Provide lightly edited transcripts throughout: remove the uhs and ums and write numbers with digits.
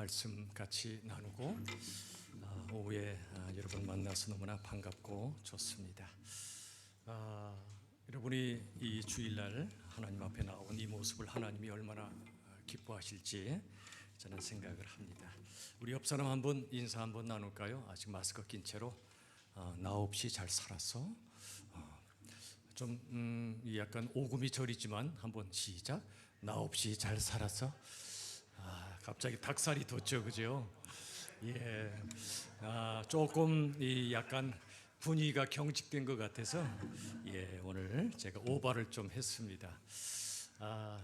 말씀 같이 나누고 오후에 여러분 만나서 너무나 반갑고 좋습니다. 여러분이 이 주일날 하나님 앞에 나온 이 모습을 하나님이 얼마나 기뻐하실지 저는 생각을 합니다. 우리 옆 사람 한번 인사 한번 나눌까요? 아직 마스크 낀 채로 나 없이 잘 살았어. 좀 약간 오금이 저리지만 한번 시작. 나 없이 잘 살았어. 갑자기 닭살이 돋죠, 그죠? 예, 조금 약간 분위기가 경직된 것 같아서 오늘 제가 오바를 좀 했습니다.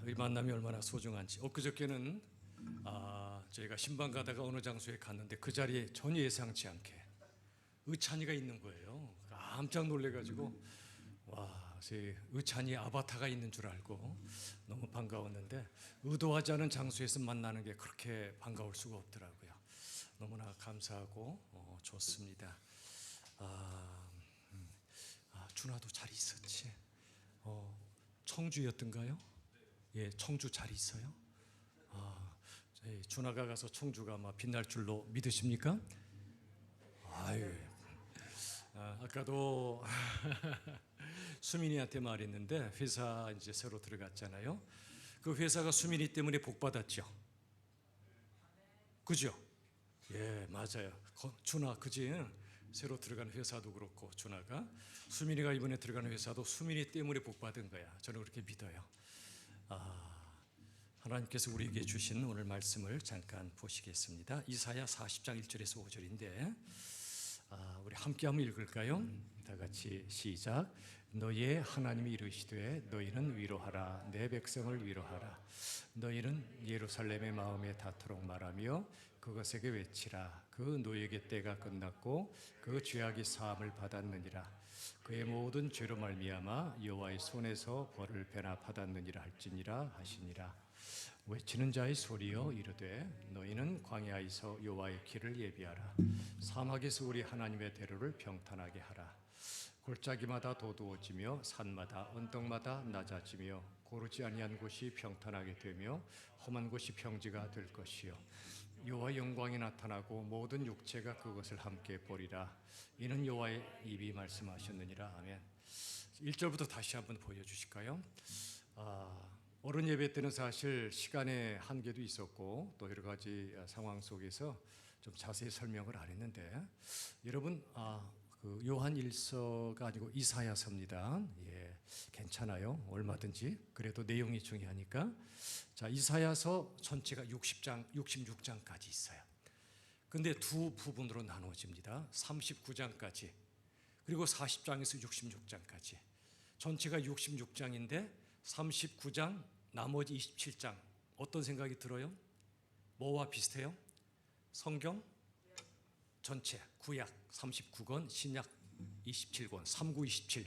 이 만남이 얼마나 소중한지. 엊그저께는 저희가 신방 가다가 어느 장소에 갔는데 그 자리에 전혀 예상치 않게 의찬이가 있는 거예요. 깜짝 놀래가지고 제 의찬이 아바타가 있는 줄 알고 너무 반가웠는데 의도하지 않은 장소에서 만나는 게 그렇게 반가울 수가 없더라고요. 너무나 감사하고 좋습니다. 준아도 잘 있었지? 청주였던가요? 예, 청주 잘 있어요? 준아가 가서 청주가 아마 빛날 줄로 믿으십니까? 아까도 수민이한테 말했는데 회사 이제 새로 들어갔잖아요. 그 회사가 수민이 때문에 복 받았죠. 그죠? 예, 맞아요. 준아, 그지? 새로 들어간 회사도 그렇고 준아가 수민이가 이번에 들어가는 회사도 수민이 때문에 복 받은 거야. 저는 그렇게 믿어요. 하나님께서 우리에게 주신 오늘 말씀을 잠깐 보시겠습니다. 이사야 40장 1절에서 5절인데 우리 함께 한번 읽을까요? 다 같이 시작. 너희의 하나님이 이르시되 너희는 위로하라. 내 백성을 위로하라. 너희는 예루살렘의 마음에 닿도록 말하며 그것에게 외치라. 그 노예의 때가 끝났고 그 죄악이 사함을 받았느니라. 그의 모든 죄로 말미암아 여호와의 손에서 벌을 배납받았느니라 할지니라 하시니라. 외치는 자의 소리여 이르되 너희는 광야에서 여호와의 길을 예비하라. 사막에서 우리 하나님의 대로를 평탄하게 하라. 골짜기마다 도두어지며 산마다 언덕마다 낮아지며 고르지 아니한 곳이 평탄하게 되며 험한 곳이 평지가 될 것이요 여호와의 영광이 나타나고 모든 육체가 그것을 함께 보리라. 이는 여호와의 입이 말씀하셨느니라. 아멘. 1절부터 다시 한번 보여주실까요? 어른 예배 때는 사실 시간의 한계도 있었고 또 여러 가지 상황 속에서 좀 자세히 설명을 안 했는데 여러분 그 요한 1서가 아니고 이사야서입니다. 예, 괜찮아요. 얼마든지. 그래도 내용이 중요하니까. 자, 이사야서 전체가 66장까지 있어요. 근데 두 부분으로 나누어집니다. 39장까지 그리고 40장에서 66장까지. 전체가 66장인데 39장 나머지 27장 어떤 생각이 들어요? 뭐와 비슷해요? 성경 전체 구약 39권 신약 27권 3927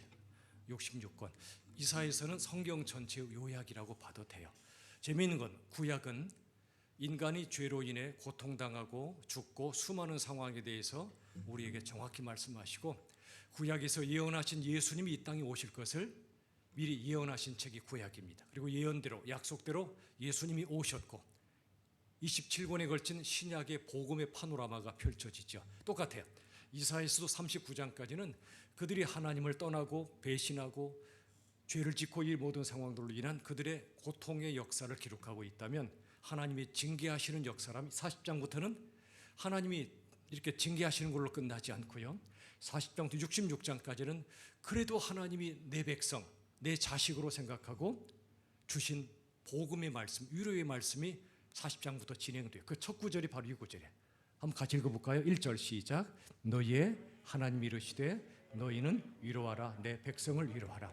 66권 이사야서는 성경 전체의 요약이라고 봐도 돼요. 재미있는 건 구약은 인간이 죄로 인해 고통당하고 죽고 수많은 상황에 대해서 우리에게 정확히 말씀하시고 구약에서 예언하신 예수님이 이 땅에 오실 것을 미리 예언하신 책이 구약입니다. 그리고 예언대로 약속대로 예수님이 오셨고 27권에 걸친 신약의 복음의 파노라마가 펼쳐지죠. 똑같아요. 이사야서도 39장까지는 그들이 하나님을 떠나고 배신하고 죄를 짓고 이 모든 상황들로 인한 그들의 고통의 역사를 기록하고 있다면 하나님이 징계하시는 역사라면 40장부터는 하나님이 이렇게 징계하시는 걸로 끝나지 않고요. 40장부터 66장까지는 그래도 하나님이 내 백성, 내 자식으로 생각하고 주신 복음의 말씀, 위로의 말씀이 40장부터 진행돼요. 그 첫 구절이 바로 이 구절이에요. 한번 같이 읽어볼까요? 1절 시작. 너희의 하나님이 이르시되 너희는 위로하라. 내 백성을 위로하라.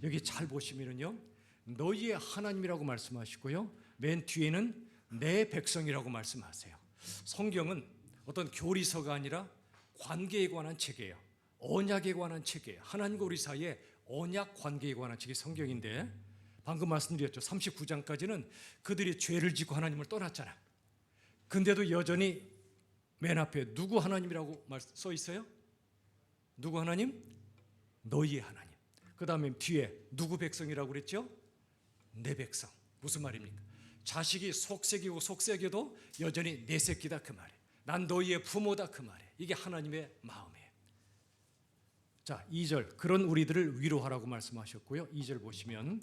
여기 잘 보시면은요, 너희의 하나님이라고 말씀하시고요, 맨 뒤에는 내 백성이라고 말씀하세요. 성경은 어떤 교리서가 아니라 관계에 관한 책이에요. 언약에 관한 책이에요. 하나님과 우리 사이에 언약 관계에 관한 책이 성경인데 방금 말씀드렸죠. 39장까지는 그들이 죄를 짓고 하나님을 떠났잖아. 근데도 여전히 맨 앞에 누구 하나님이라고 써 있어요? 누구 하나님? 너희의 하나님. 그 다음에 뒤에 누구 백성이라고 그랬죠? 내 백성. 무슨 말입니까? 자식이 속색이고 속색여도 여전히 내 새끼다 그 말이에요. 난 너희의 부모다 그 말이에요. 이게 하나님의 마음이에요. 자, 2절 그런 우리들을 위로하라고 말씀하셨고요. 2절 보시면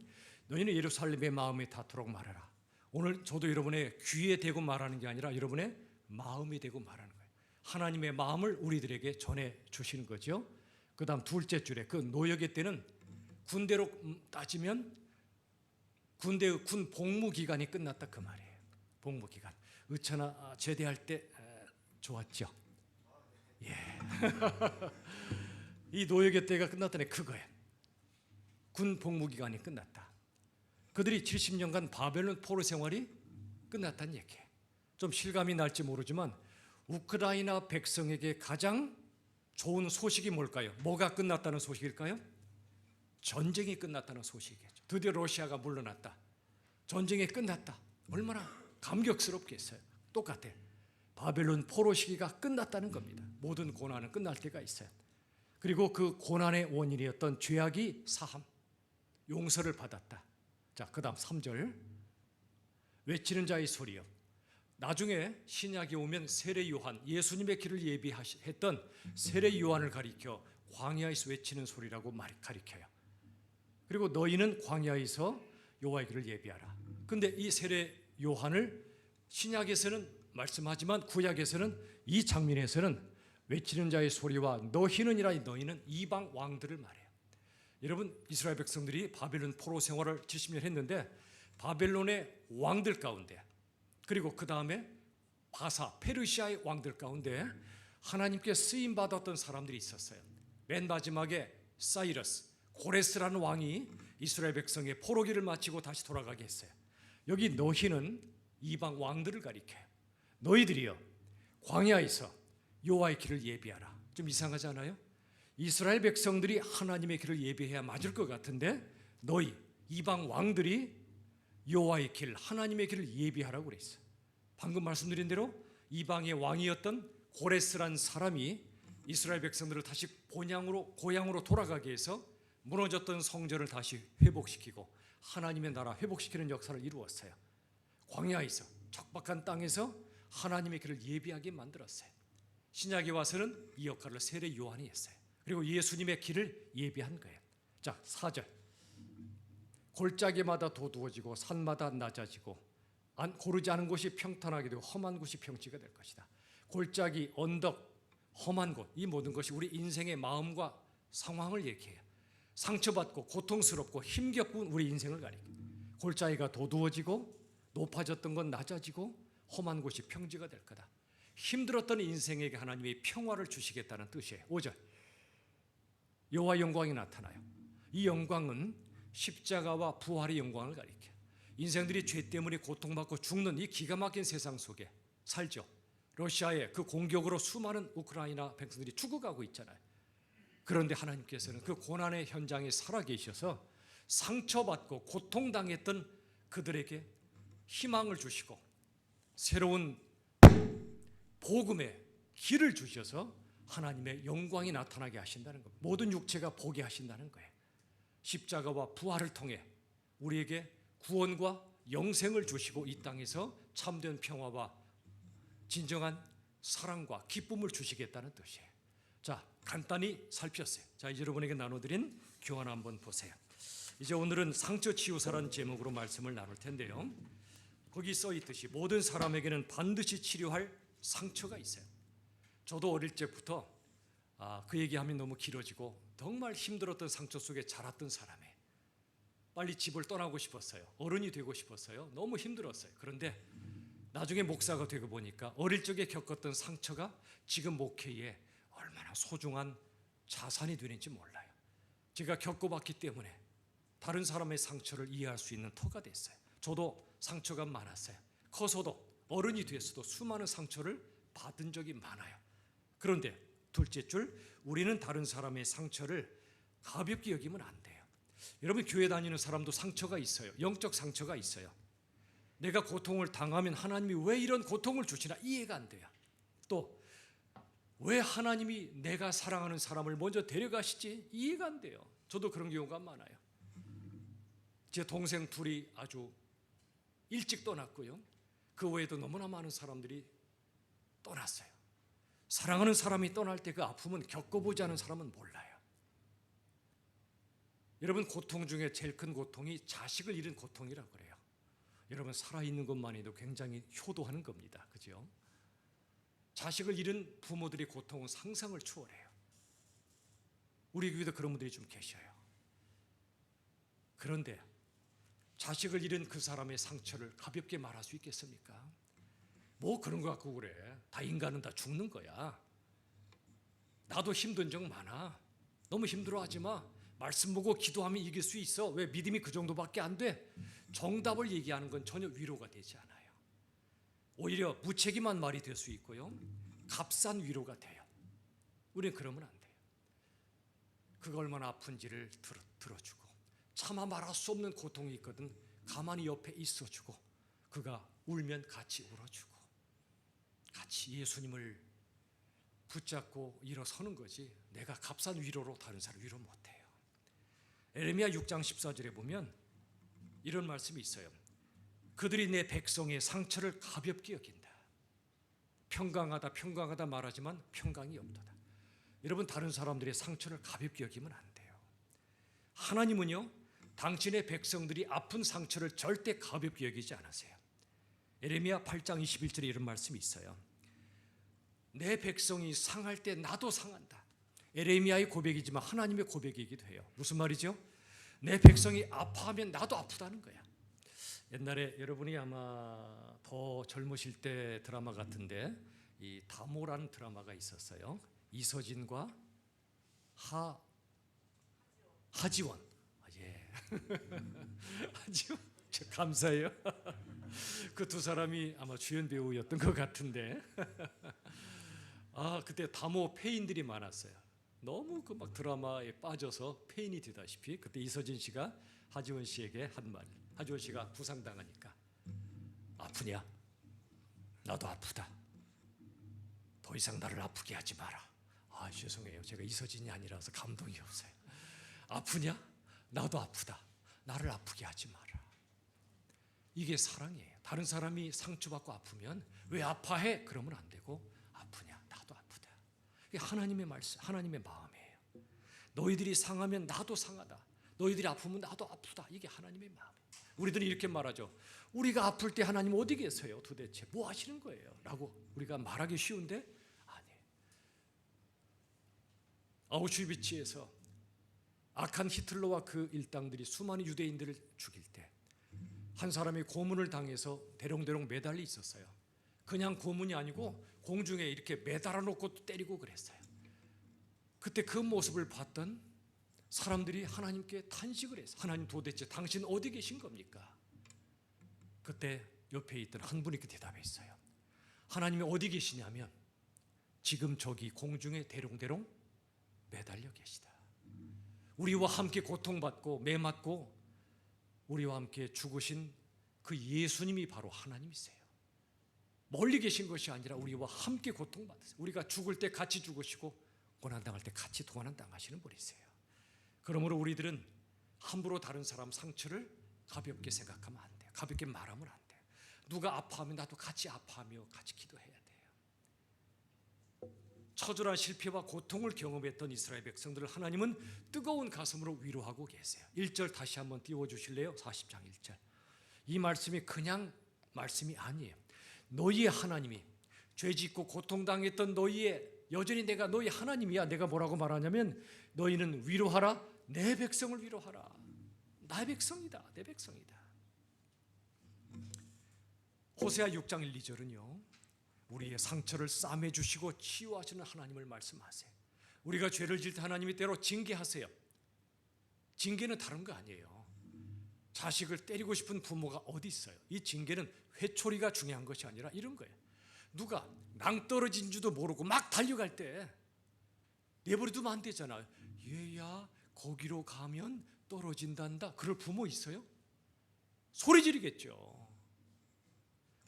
너희는 예루살렘의 마음에 닿도록 말하라. 오늘 저도 여러분의 귀에 대고 말하는 게 아니라 여러분의 마음에 대고 말하는 거예요. 하나님의 마음을 우리들에게 전해 주시는 거죠. 그 다음 둘째 줄에 그 노역의 때는 군대로 따지면 군 복무 기간이 끝났다 그 말이에요. 복무 기간. 의천아 제대할 때 좋았죠. 예. 이 노역의 때가 끝났다네 그거예요. 군 복무 기간이 끝났다. 그들이 70년간 바벨론 포로 생활이 끝났다는 얘기예요. 좀 실감이 날지 모르지만 우크라이나 백성에게 가장 좋은 소식이 뭘까요? 뭐가 끝났다는 소식일까요? 전쟁이 끝났다는 소식이겠죠. 드디어 러시아가 물러났다. 전쟁이 끝났다. 얼마나 감격스럽겠어요. 똑같아요. 바벨론 포로 시기가 끝났다는 겁니다. 모든 고난은 끝날 때가 있어요. 그리고 그 고난의 원인이었던 죄악이 사함, 용서를 받았다. 자, 그 다음 3절 외치는 자의 소리요. 나중에 신약이 오면 세례 요한, 예수님의 길을 예비했던 세례 요한을 가리켜 광야에서 외치는 소리라고 가리켜요. 그리고 너희는 광야에서 여호와의 길을 예비하라. 근데 이 세례 요한을 신약에서는 말씀하지만 구약에서는 이 장면에서는 외치는 자의 소리와 너희는이라 너희는 이방 왕들을 말해요. 여러분 이스라엘 백성들이 바벨론 포로 생활을 70년 했는데 바벨론의 왕들 가운데 그리고 그 다음에 바사 페르시아의 왕들 가운데 하나님께 쓰임 받았던 사람들이 있었어요. 맨 마지막에 사이러스 고레스라는 왕이 이스라엘 백성의 포로기를 마치고 다시 돌아가게 했어요. 여기 너희는 이방 왕들을 가리켜요. 너희들이요 광야에서 여호와의 길을 예비하라. 좀 이상하지 않아요? 이스라엘 백성들이 하나님의 길을 예비해야 맞을 것 같은데 너희 이방 왕들이 여호와의 길 하나님의 길을 예비하라고 그랬어. 방금 말씀드린 대로 이방의 왕이었던 고레스란 사람이 이스라엘 백성들을 다시 고향으로 돌아가게 해서 무너졌던 성전을 다시 회복시키고 하나님의 나라 회복시키는 역사를 이루었어요. 광야에서 척박한 땅에서 하나님의 길을 예비하게 만들었어요. 신약에 와서는 이 역할을 세례 요한이 했어요. 그리고 예수님의 길을 예비한 거예요. 자, 4절 골짜기마다 도두어지고 산마다 낮아지고 고르지 않은 곳이 평탄하게 되고 험한 곳이 평지가 될 것이다. 골짜기, 언덕, 험한 곳, 이 모든 것이 우리 인생의 마음과 상황을 얘기해요. 상처받고 고통스럽고 힘겹은 우리 인생을 가리켜요. 골짜기가 도두어지고 높아졌던 건 낮아지고 험한 곳이 평지가 될 거다. 힘들었던 인생에게 하나님이 평화를 주시겠다는 뜻이에요. 5절 여호와의 영광이 나타나요. 이 영광은 십자가와 부활의 영광을 가리켜요. 인생들이 죄 때문에 고통받고 죽는 이 기가 막힌 세상 속에 살죠. 러시아의 그 공격으로 수많은 우크라이나 백성들이 죽어가고 있잖아요. 그런데 하나님께서는 그 고난의 현장에 살아계셔서 상처받고 고통당했던 그들에게 희망을 주시고 새로운 복음의 길을 주셔서 하나님의 영광이 나타나게 하신다는 겁니다. 모든 육체가 보게 하신다는 거예요. 십자가와 부활을 통해 우리에게 구원과 영생을 주시고 이 땅에서 참된 평화와 진정한 사랑과 기쁨을 주시겠다는 뜻이에요. 자, 간단히 살폈어요. 자, 이제 여러분에게 나눠드린 교환 한번 보세요. 이제 오늘은 상처 치유사라는 제목으로 말씀을 나눌 텐데요. 거기 써 있듯이 모든 사람에게는 반드시 치료할 상처가 있어요. 저도 어릴 적부터 그 얘기하면 너무 길어지고 정말 힘들었던 상처 속에 자랐던 사람이에요. 빨리 집을 떠나고 싶었어요. 어른이 되고 싶었어요. 너무 힘들었어요. 그런데 나중에 목사가 되고 보니까 어릴 적에 겪었던 상처가 지금 목회에 얼마나 소중한 자산이 되는지 몰라요. 제가 겪어봤기 때문에 다른 사람의 상처를 이해할 수 있는 터가 됐어요. 저도 상처가 많았어요. 커서도 어른이 돼서도 수많은 상처를 받은 적이 많아요. 그런데 둘째 줄, 우리는 다른 사람의 상처를 가볍게 여기면 안 돼요. 여러분 교회 다니는 사람도 상처가 있어요. 영적 상처가 있어요. 내가 고통을 당하면 하나님이 왜 이런 고통을 주시나 이해가 안 돼요. 또 왜 하나님이 내가 사랑하는 사람을 먼저 데려가시지 이해가 안 돼요. 저도 그런 경우가 많아요. 제 동생 둘이 아주 일찍 떠났고요. 그 외에도 너무나 많은 사람들이 떠났어요. 사랑하는 사람이 떠날 때 그 아픔은 겪어보지 않은 사람은 몰라요. 여러분, 고통 중에 제일 큰 고통이 자식을 잃은 고통이라고 그래요. 여러분, 살아있는 것만해도 굉장히 효도하는 겁니다. 그죠? 자식을 잃은 부모들의 고통은 상상을 초월해요. 우리 교회도 그런 분들이 좀 계셔요. 그런데 자식을 잃은 그 사람의 상처를 가볍게 말할 수 있겠습니까? 뭐 그런 거 갖고 그래. 다 인간은 다 죽는 거야. 나도 힘든 적 많아. 너무 힘들어하지 마. 말씀 보고 기도하면 이길 수 있어. 왜 믿음이 그 정도밖에 안 돼? 정답을 얘기하는 건 전혀 위로가 되지 않아요. 오히려 무책임한 말이 될 수 있고요. 값싼 위로가 돼요. 우리는 그러면 안 돼요. 그가 얼마나 아픈지를 들어주고, 참아 말할 수 없는 고통이 있거든 가만히 옆에 있어주고, 그가 울면 같이 울어주고, 같이 예수님을 붙잡고 일어서는 거지, 내가 값싼 위로로 다른 사람 위로 못해요. 에레미야 6장 14절에 보면 이런 말씀이 있어요. 그들이 내 백성의 상처를 가볍게 여긴다. 평강하다 말하지만 평강이 없도다. 여러분, 다른 사람들의 상처를 가볍게 여기면 안 돼요. 하나님은요, 당신의 백성들이 아픈 상처를 절대 가볍게 여기지 않으세요. 에레미야 8장 21절에 이런 말씀이 있어요. 내 백성이 상할 때 나도 상한다. 에레미야의 고백이지만 하나님의 고백이기도 해요. 무슨 말이죠? 내 백성이 아파하면 나도 아프다는 거야. 옛날에 여러분이 아마 더 젊으실 때 드라마 같은데 이 다모라는 드라마가 있었어요. 이서진과 하지원. 예. 하지원. 감사해요. 그 두 사람이 아마 주연 배우였던 것 같은데 그때 다모 폐인들이 많았어요. 너무 그 막 드라마에 빠져서 폐인이 되다시피 그때 이서진 씨가 하지원 씨에게 한 말. 하지원 씨가 부상당하니까 아프냐? 나도 아프다. 더 이상 나를 아프게 하지 마라. 죄송해요. 제가 이서진이 아니라서 감동이 없어요. 아프냐? 나도 아프다. 나를 아프게 하지 마라. 이게 사랑이에요. 다른 사람이 상처받고 아프면 왜 아파해? 그러면 안 되고, 아프냐? 나도 아프다. 이게 하나님의 말씀, 하나님의 마음이에요. 너희들이 상하면 나도 상하다. 너희들이 아프면 나도 아프다. 이게 하나님의 마음이에요. 우리들이 이렇게 말하죠. 우리가 아플 때 하나님 어디 계세요? 도대체 뭐 하시는 거예요? 라고 우리가 말하기 쉬운데 아니에요. 아우슈비츠에서 악한 히틀러와 그 일당들이 수많은 유대인들을 죽일 때 한 사람이 고문을 당해서 대롱대롱 매달려 있었어요. 그냥 고문이 아니고 공중에 이렇게 매달아 놓고 때리고 그랬어요. 그때 그 모습을 봤던 사람들이 하나님께 탄식을 했어요. 하나님, 도대체 당신 어디 계신 겁니까? 그때 옆에 있던 한 분이 그 대답했어요. 하나님이 어디 계시냐면 지금 저기 공중에 대롱대롱 매달려 계시다. 우리와 함께 고통받고 매맞고 우리와 함께 죽으신 그 예수님이 바로 하나님이세요. 멀리 계신 것이 아니라 우리와 함께 고통받으세요. 우리가 죽을 때 같이 죽으시고 고난당할 때 같이 고난당하시는 분이세요. 그러므로 우리들은 함부로 다른 사람 상처를 가볍게 생각하면 안 돼요. 가볍게 말하면 안 돼요. 누가 아파하면 나도 같이 아파하며 같이 기도해야 돼요. 처절한 실패와 고통을 경험했던 이스라엘 백성들을 하나님은 뜨거운 가슴으로 위로하고 계세요. 1절 다시 한번 띄워주실래요? 40장 1절. 이 말씀이 그냥 말씀이 아니에요. 너희의 하나님이 죄짓고 고통당했던 너희의, 여전히 내가 너희 하나님이야. 내가 뭐라고 말하냐면 너희는 위로하라. 내 백성을 위로하라. 나의 백성이다. 내 백성이다. 호세아 6장 1, 2절은요. 우리의 상처를 싸매주시고 치유하시는 하나님을 말씀하세요. 우리가 죄를 지을 때 하나님이 때로 징계하세요. 징계는 다른 거 아니에요. 자식을 때리고 싶은 부모가 어디 있어요? 이 징계는 회초리가 중요한 것이 아니라 이런 거예요. 누가 낭떠러진 줄도 모르고 막 달려갈 때 내버려두면 안 되잖아요. 얘야 거기로 가면 떨어진단다. 그럴 부모 있어요? 소리 지르겠죠.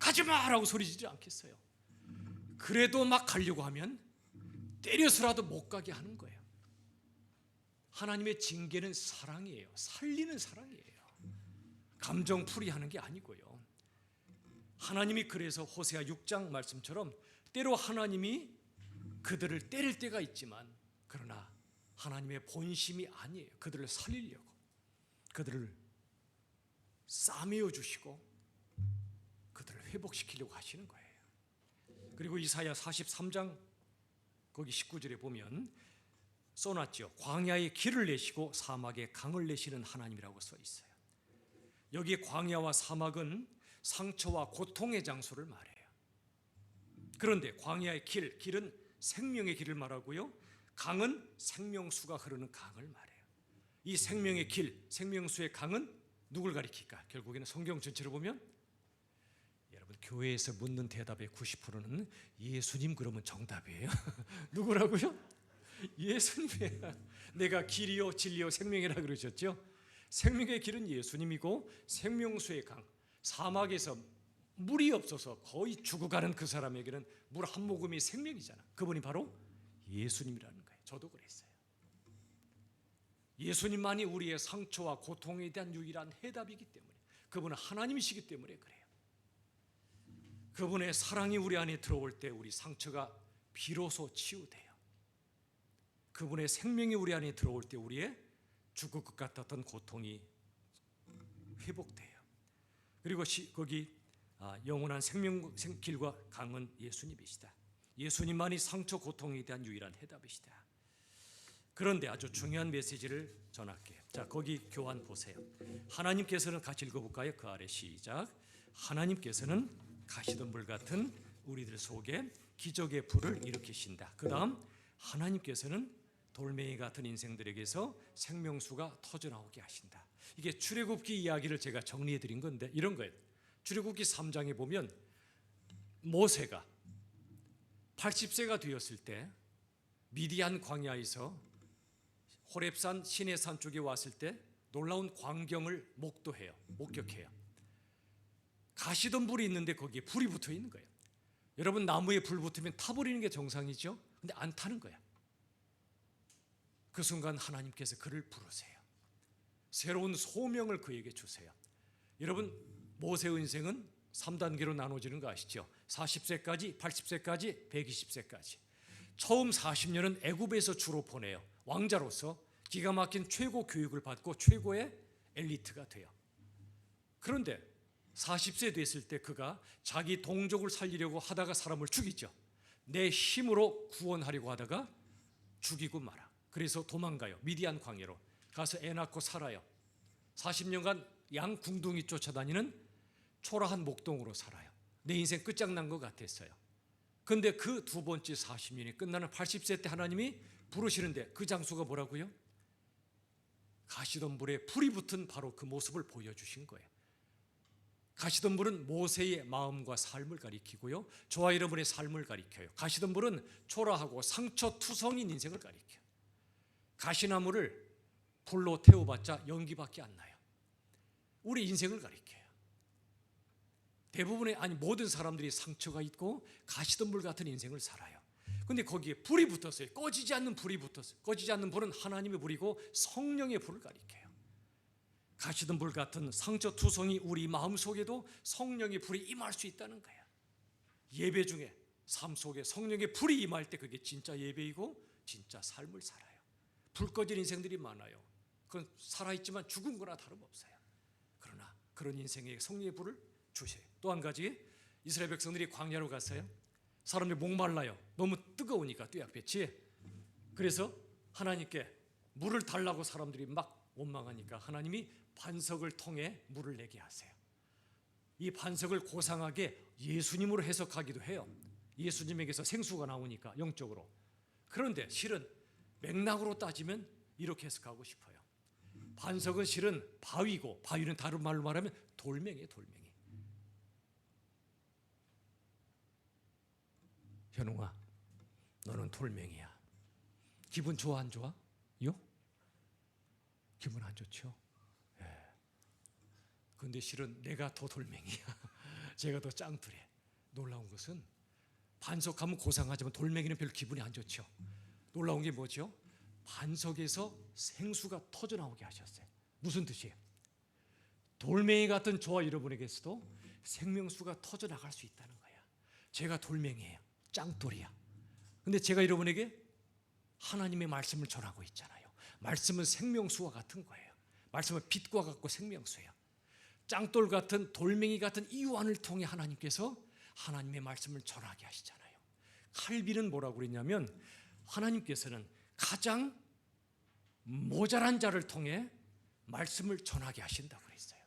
가지마! 라고 소리 지르지 않겠어요. 그래도 막 가려고 하면 때려서라도 못 가게 하는 거예요. 하나님의 징계는 사랑이에요. 살리는 사랑이에요. 감정풀이하는 게 아니고요. 하나님이 그래서 호세아 6장 말씀처럼 때로 하나님이 그들을 때릴 때가 있지만 그러나 하나님의 본심이 아니에요. 그들을 살리려고 그들을 싸매어 주시고 그들을 회복시키려고 하시는 거예요. 그리고 이사야 43장 거기 19절에 보면 써놨죠. 광야에 길을 내시고 사막에 강을 내시는 하나님이라고 써 있어요. 여기 광야와 사막은 상처와 고통의 장소를 말해요. 그런데 광야의 길은 생명의 길을 말하고요, 강은 생명수가 흐르는 강을 말해요. 이 생명의 길, 생명수의 강은 누굴 가리킬까? 결국에는 성경 전체를 보면 여러분 교회에서 묻는 대답의 90%는 예수님 그러면 정답이에요. 누구라고요? 예수님이에요. 내가 길이요 진리요 생명이라 그러셨죠. 생명의 길은 예수님이고 생명수의 강, 사막에서 물이 없어서 거의 죽어가는 그 사람에게는 물 한 모금이 생명이잖아. 그분이 바로 예수님이라는 거예요. 저도 그랬어요. 예수님만이 우리의 상처와 고통에 대한 유일한 해답이기 때문에, 그분은 하나님이시기 때문에 그래요. 그분의 사랑이 우리 안에 들어올 때 우리 상처가 비로소 치유돼요. 그분의 생명이 우리 안에 들어올 때 우리의 죽을 것 같았던 고통이 회복돼요. 그리고 거기 영원한 생명길과 강은 예수님이시다. 예수님만이 상처 고통에 대한 유일한 해답이시다. 그런데 아주 중요한 메시지를 전할게요. 자, 거기 교환 보세요. 하나님께서는 같이 읽어볼까요? 그 아래 시작. 하나님께서는 가시덤불 같은 우리들 속에 기적의 불을 일으키신다. 그 다음 하나님께서는 돌멩이 같은 인생들에게서 생명수가 터져나오게 하신다. 이게 출애굽기 이야기를 제가 정리해 드린 건데 이런 거예요. 출애굽기 3장에 보면 모세가 80세가 되었을 때 미디안 광야에서 호렙산 시내산 쪽에 왔을 때 놀라운 광경을 목격해요. 가시덤불이 있는데 거기에 불이 붙어 있는 거예요. 여러분 나무에 불 붙으면 타버리는 게 정상이죠. 근데 안 타는 거야. 그 순간 하나님께서 그를 부르세요. 새로운 소명을 그에게 주세요. 여러분 모세의 인생은 3단계로 나눠지는 거 아시죠? 40세까지, 80세까지, 120세까지. 처음 40년은 애굽에서 주로 보내요. 왕자로서 기가 막힌 최고 교육을 받고 최고의 엘리트가 돼요. 그런데 40세 됐을 때 그가 자기 동족을 살리려고 하다가 사람을 죽이죠. 내 힘으로 구원하려고 하다가 죽이고 말아. 그래서 도망가요. 미디안 광야로 가서 애 낳고 살아요. 40년간 양 궁둥이 쫓아다니는 초라한 목동으로 살아요. 내 인생 끝장난 것 같았어요. 근데 그 두 번째 40년이 끝나는 80세 때 하나님이 부르시는데 그 장소가 뭐라고요? 가시덤불에 불이 붙은 바로 그 모습을 보여주신 거예요. 가시덤불은 모세의 마음과 삶을 가리키고요, 저와 여러분의 삶을 가리켜요. 가시덤불은 초라하고 상처투성인 인생을 가리켜요. 가시나무를 불로 태워봤자 연기밖에 안 나요. 우리 인생을 가리켜요. 대부분의 모든 사람들이 상처가 있고 가시덤불 같은 인생을 살아요. 근데 거기에 불이 붙었어요. 꺼지지 않는 불이 붙었어요. 꺼지지 않는 불은 하나님의 불이고 성령의 불을 가리켜요. 가시덤불 같은 상처투성이 우리 마음속에도 성령의 불이 임할 수 있다는 거예요. 예배 중에 삶 속에 성령의 불이 임할 때 그게 진짜 예배이고 진짜 삶을 살아요. 불 꺼진 인생들이 많아요. 그건 살아있지만 죽은 거나 다름없어요. 그러나 그런 인생에 성령의 불을 주세요. 또 한 가지, 이스라엘 백성들이 광야로 갔어요. 사람들이 목말라요. 너무 뜨거우니까 뙤약볕이. 그래서 하나님께 물을 달라고 사람들이 막 원망하니까 하나님이 반석을 통해 물을 내게 하세요. 이 반석을 고상하게 예수님으로 해석하기도 해요. 예수님에게서 생수가 나오니까 영적으로. 그런데 실은 맥락으로 따지면 이렇게 해석하고 싶어요. 반석은 실은 바위고, 바위는 다른 말로 말하면 돌멩이에요. 돌멩이. 현웅아, 너는 돌멩이야. 기분 좋아 안 좋아? 요? 기분 안 좋죠? 예. 근데 실은 내가 더 돌멩이야. 제가 더 짱돌해. 놀라운 것은 반석하면 고상하지만 돌멩이는 별로 기분이 안 좋죠. 놀라운 게 뭐죠? 반석에서 생수가 터져나오게 하셨어요. 무슨 뜻이에요? 돌멩이 같은 저와 여러분에게서도 생명수가 터져나갈 수 있다는 거야. 제가 돌멩이에요. 짱돌이야. 근데 제가 여러분에게 하나님의 말씀을 전하고 있잖아요. 말씀은 생명수와 같은 거예요. 말씀은 빛과 같고 생명수예요. 짱돌 같은 돌멩이 같은 이 요한을 통해 하나님께서 하나님의 말씀을 전하게 하시잖아요. 칼빈은 뭐라고 그랬냐면 하나님께서는 가장 모자란 자를 통해 말씀을 전하게 하신다고 그랬어요.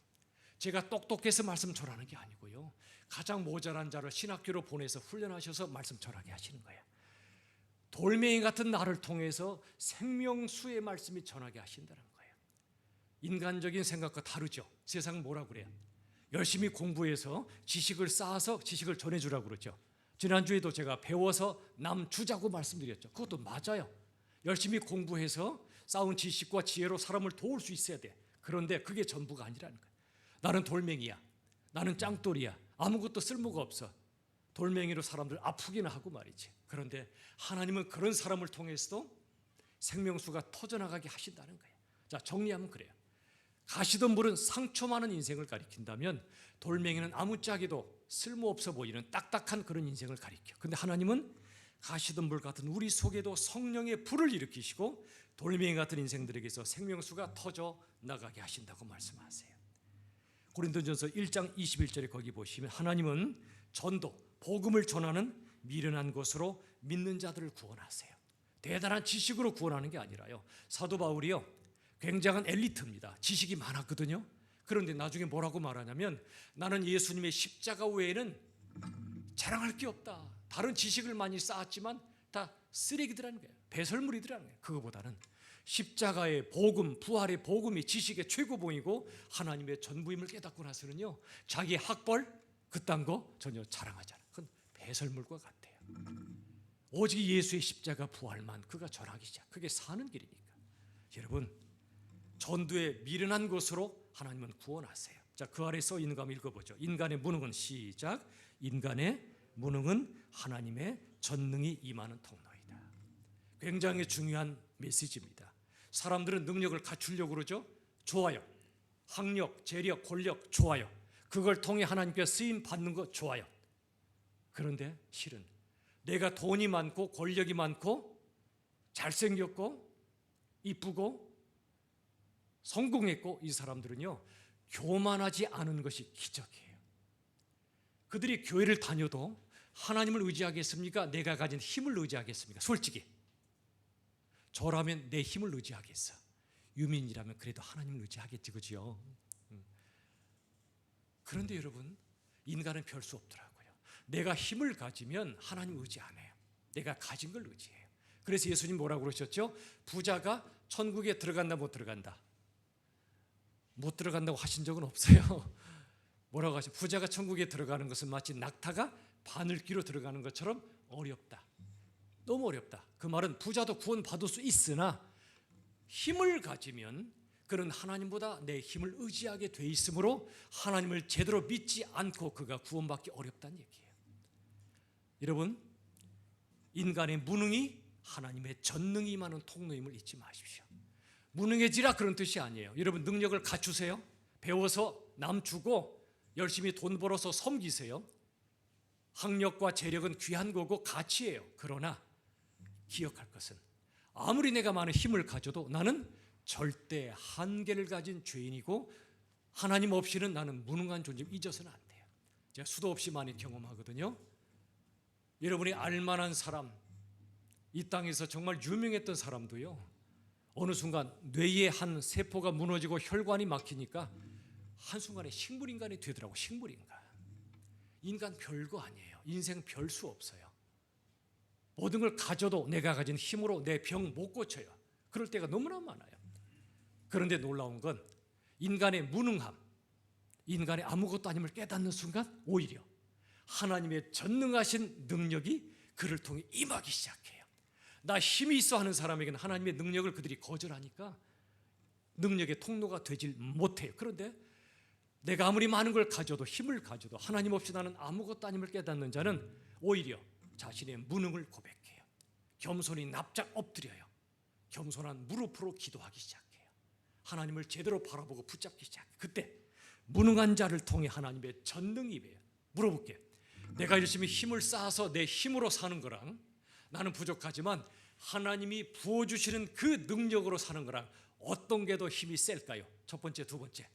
제가 똑똑해서 말씀 전하는 게 아니고요. 가장 모자란 자를 신학교로 보내서 훈련하셔서 말씀 전하게 하시는 거예요. 돌멩이 같은 나를 통해서 생명수의 말씀이 전하게 하신다는 거예요. 인간적인 생각과 다르죠. 세상은 뭐라고 그래요? 열심히 공부해서 지식을 쌓아서 지식을 전해주라고 그러죠. 지난주에도 제가 배워서 남 주자고 말씀드렸죠. 그것도 맞아요. 열심히 공부해서 쌓은 지식과 지혜로 사람을 도울 수 있어야 돼. 그런데 그게 전부가 아니라는 거예요. 나는 돌멩이야. 나는 짱돌이야. 아무것도 쓸모가 없어. 돌멩이로 사람들 아프기나 하고 말이지. 그런데 하나님은 그런 사람을 통해서도 생명수가 터져나가게 하신다는 거예요. 자, 정리하면 그래요. 가시던 물은 상처 많은 인생을 가리킨다면 돌멩이는 아무짝에도 쓸모없어 보이는 딱딱한 그런 인생을 가리켜. 근데 하나님은 가시던 물 같은 우리 속에도 성령의 불을 일으키시고 돌멩이 같은 인생들에게서 생명수가 터져 나가게 하신다고 말씀하세요. 고린도전서 1장 21절에 거기 보시면 하나님은 전도, 복음을 전하는 미련한 것으로 믿는 자들을 구원하세요. 대단한 지식으로 구원하는 게 아니라요. 사도 바울이요, 굉장한 엘리트입니다. 지식이 많았거든요. 그런데 나중에 뭐라고 말하냐면 나는 예수님의 십자가 외에는 자랑할 게 없다. 다른 지식을 많이 쌓았지만 다 쓰레기들이라는 거예요. 배설물이더라는 거예요. 그거보다는 십자가의 복음, 부활의 복음이 지식의 최고봉이고 하나님의 전부임을 깨닫고 나서는요, 자기 학벌 그딴 거 전혀 자랑하지 않아요. 그건 배설물과 같아요. 오직 예수의 십자가 부활만 그가 전하기 시작. 그게 사는 길이니까. 여러분, 전도의 미련한 것으로 하나님은 구원하세요. 자, 그 아래 써 있는 거 한번 읽어보죠. 인간의 무능은 시작. 인간의 무능은 하나님의 전능이 임하는 통로이다. 굉장히 중요한 메시지입니다. 사람들은 능력을 갖추려고 그러죠. 좋아요. 학력, 재력, 권력 좋아요. 그걸 통해 하나님께 쓰임 받는 거 좋아요. 그런데 실은 내가 돈이 많고 권력이 많고 잘생겼고 이쁘고 성공했고 이 사람들은요, 교만하지 않은 것이 기적이에요. 그들이 교회를 다녀도 하나님을 의지하겠습니까? 내가 가진 힘을 의지하겠습니까? 솔직히 저라면 내 힘을 의지하겠어. 유민이라면 그래도 하나님을 의지하겠지, 그죠? 그런데 여러분, 인간은 별 수 없더라고요. 내가 힘을 가지면 하나님 의지 안 해요. 내가 가진 걸 의지해요. 그래서 예수님 뭐라고 그러셨죠? 부자가 천국에 들어간다 못 들어간다? 못 들어간다고 하신 적은 없어요. 뭐라고 하시죠? 부자가 천국에 들어가는 것은 마치 낙타가 바늘귀로 들어가는 것처럼 어렵다. 너무 어렵다. 그 말은 부자도 구원받을 수 있으나 힘을 가지면 그는 하나님보다 내 힘을 의지하게 돼 있으므로 하나님을 제대로 믿지 않고 그가 구원받기 어렵다는 얘기예요. 여러분, 인간의 무능이 하나님의 전능이 임하는 통로임을 잊지 마십시오. 무능해지라 그런 뜻이 아니에요. 여러분, 능력을 갖추세요. 배워서 남 주고 열심히 돈 벌어서 섬기세요. 학력과 재력은 귀한 거고 가치예요. 그러나 기억할 것은 아무리 내가 많은 힘을 가져도 나는 절대 한계를 가진 죄인이고 하나님 없이는 나는 무능한 존재를 잊어서는 안 돼요. 제가 수도 없이 많이 경험하거든요. 여러분이 알만한 사람, 이 땅에서 정말 유명했던 사람도요, 어느 순간 뇌의 한 세포가 무너지고 혈관이 막히니까 한순간에 식물인간이 되더라고. 식물인간. 인간 별거 아니에요. 인생 별 수 없어요. 모든 걸 가져도 내가 가진 힘으로 내 병 못 고쳐요. 그럴 때가 너무나 많아요. 그런데 놀라운 건 인간의 무능함, 인간의 아무것도 아님을 깨닫는 순간 오히려 하나님의 전능하신 능력이 그를 통해 임하기 시작해요. 나 힘이 있어 하는 사람에게는 하나님의 능력을 그들이 거절하니까 능력의 통로가 되질 못해요. 그런데 내가 아무리 많은 걸 가져도 힘을 가져도 하나님 없이 나는 아무것도 아님을 깨닫는 자는 오히려 자신의 무능을 고백해요. 겸손히 납작 엎드려요. 겸손한 무릎으로 기도하기 시작해요. 하나님을 제대로 바라보고 붙잡기 시작해요. 그때 무능한 자를 통해 하나님의 전능이 임해요. 물어볼게. 내가 열심히 힘을 쌓아서 내 힘으로 사는 거랑 나는 부족하지만 하나님이 부어주시는 그 능력으로 사는 거랑 어떤 게 더 힘이 셀까요? 첫 번째, 두 번째.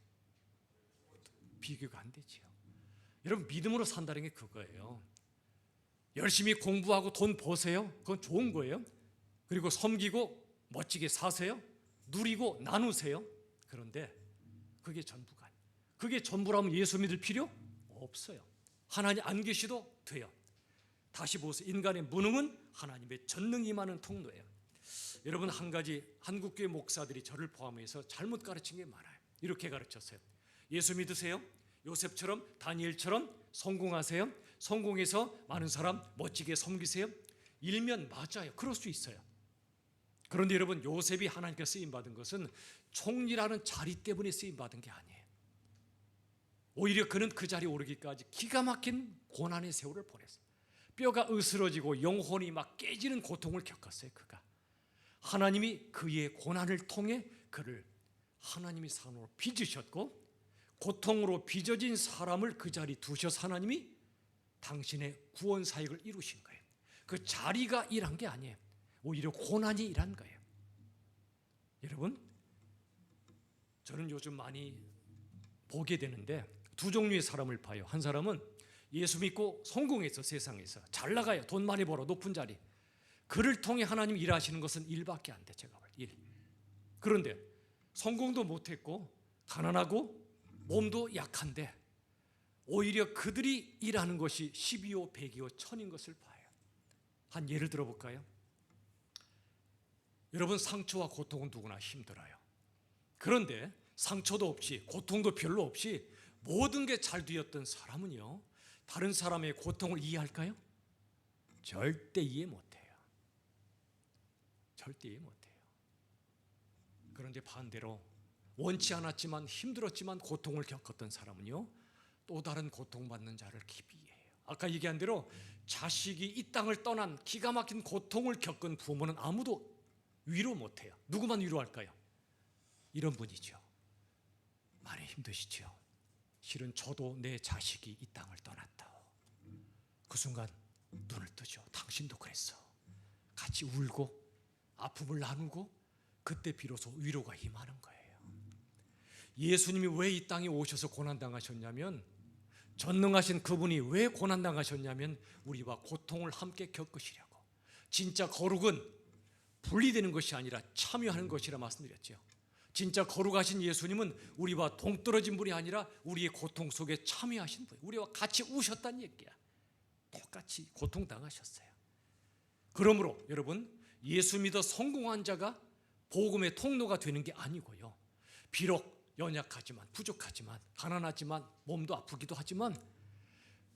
비교가 안 되지요. 여러분, 믿음으로 산다는 게 그거예요. 열심히 공부하고 돈 버세요. 그건 좋은 거예요. 그리고 섬기고 멋지게 사세요. 누리고 나누세요. 그런데 그게 전부가 아니에요. 그게 전부라면 예수 믿을 필요 없어요. 하나님 안 계시도 돼요. 다시 보세요. 인간의 무능은 하나님의 전능이 임하는 통로예요. 여러분, 한 가지 한국교회 목사들이 저를 포함해서 잘못 가르친 게 많아요. 이렇게 가르쳤어요. 예수 믿으세요? 요셉처럼, 다니엘처럼 성공하세요? 성공해서 많은 사람 멋지게 섬기세요? 일면 맞아요. 그럴 수 있어요. 그런데 여러분, 요셉이 하나님께 쓰임받은 것은 총리라는 자리 때문에 쓰임받은 게 아니에요. 오히려 그는 그 자리에 오르기까지 기가 막힌 고난의 세월을 보냈어요. 뼈가 으스러지고 영혼이 막 깨지는 고통을 겪었어요. 그가 하나님이 그의 고난을 통해 그를 하나님이 산으로 빚으셨고, 고통으로 빚어진 사람을 그 자리에 두셔서 하나님이 당신의 구원 사역을 이루신 거예요. 그 자리가 일한 게 아니에요. 오히려 고난이 일한 거예요. 여러분, 저는 요즘 많이 보게 되는데 두 종류의 사람을 봐요. 한 사람은 예수 믿고 성공해서 세상에서 잘 나가요. 돈 많이 벌어, 높은 자리. 그를 통해 하나님 일하시는 것은 일밖에 안 돼. 제가 볼 일. 그런데 성공도 못했고 가난하고 몸도 약한데 오히려 그들이 일하는 것이 12호, 100이호, 1000인 것을 봐요. 한 예를 들어볼까요? 여러분, 상처와 고통은 누구나 힘들어요. 그런데 상처도 없이 고통도 별로 없이 모든 게 잘 되었던 사람은요, 다른 사람의 고통을 이해할까요? 절대 이해 못해요. 절대 이해 못해요. 그런데 반대로 원치 않았지만 힘들었지만 고통을 겪었던 사람은요, 또 다른 고통받는 자를 깊이 이해해요. 아까 얘기한 대로 자식이 이 땅을 떠난 기가 막힌 고통을 겪은 부모는 아무도 위로 못해요. 누구만 위로할까요? 이런 분이죠. 많이 힘드시죠. 실은 저도 내 자식이 이 땅을 떠났다. 그 순간 눈을 뜨죠. 당신도 그랬어. 같이 울고 아픔을 나누고 그때 비로소 위로가 임하는 거예요. 예수님이 왜 이 땅에 오셔서 고난당하셨냐면, 전능하신 그분이 왜 고난당하셨냐면 우리와 고통을 함께 겪으시려고. 진짜 거룩은 분리되는 것이 아니라 참여하는 것이라 말씀드렸죠. 진짜 거룩하신 예수님은 우리와 동떨어진 분이 아니라 우리의 고통 속에 참여하신 분, 우리와 같이 우셨다는 얘기야. 똑같이 고통당하셨어요. 그러므로 여러분, 예수 믿어 성공한 자가 복음의 통로가 되는 게 아니고요, 비록 연약하지만 부족하지만 가난하지만 몸도 아프기도 하지만